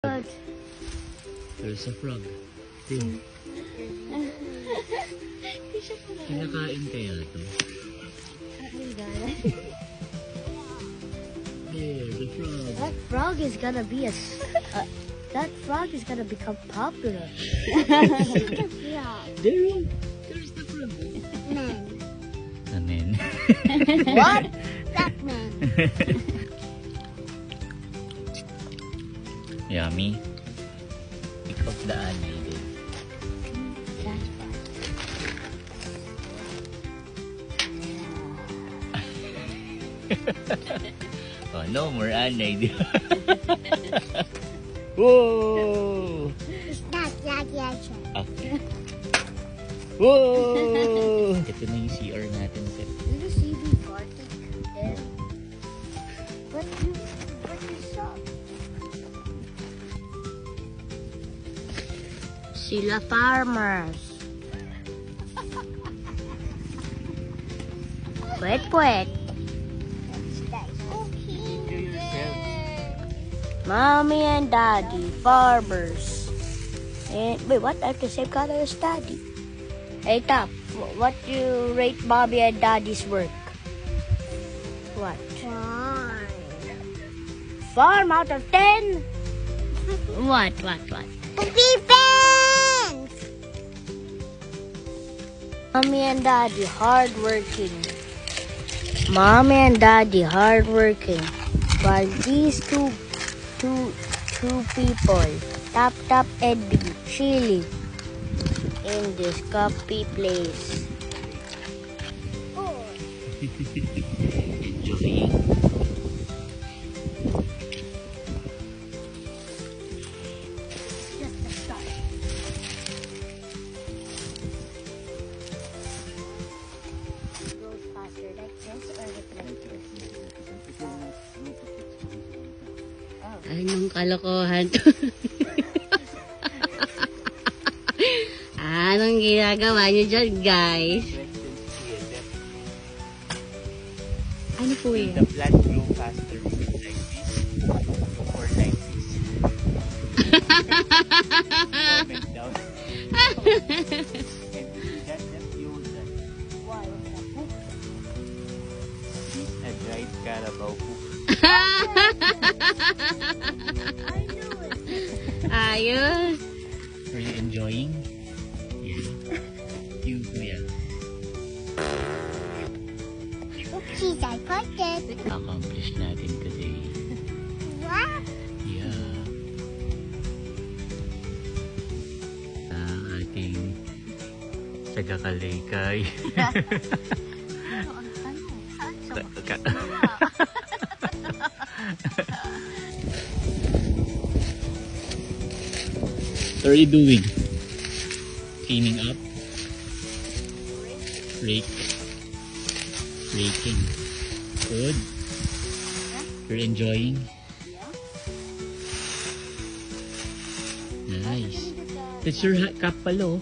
But there's a frog. Kinakain kaya ito? There, the frog. That frog is gonna be that frog is gonna become popular. Yeah. There's the frog. Man. Amen. What? That man. Yummy. Pick up the onion. That's fine. Oh, no more anay. Whoa! Okay. Whoa! Ito na yung CR natin. Did you see me farting there? What you saw? Sila farmers. Pwet. Mommy and Daddy, farmers. And wait, what? I have the same color as Daddy. Hey, Top, what do you rate Mommy and Daddy's work? What? 4 out of 10? What? Defense! Mommy and Daddy, hardworking. Mommy and Daddy, hardworking. While these two people, Tap and Big, chilling in this coffee place. Enjoying. Just the start. Goes faster like this or like this? Anong kalokohan to? Anong ginagawa niyo dyan, guys? Ano po yun? The plant grow faster with like this or like this. Comment down. And that use that. Why? This a dried Carabao poop. I knew it. Ayos. Are you enjoying? Yeah. You, yeah. Cheese, I put it. Accomplished natin today. What? Yeah. Ang ating tagakalikay. What are you doing? Cleaning up? Raking. Good. You're enjoying? Nice. That's your cap pala, oh.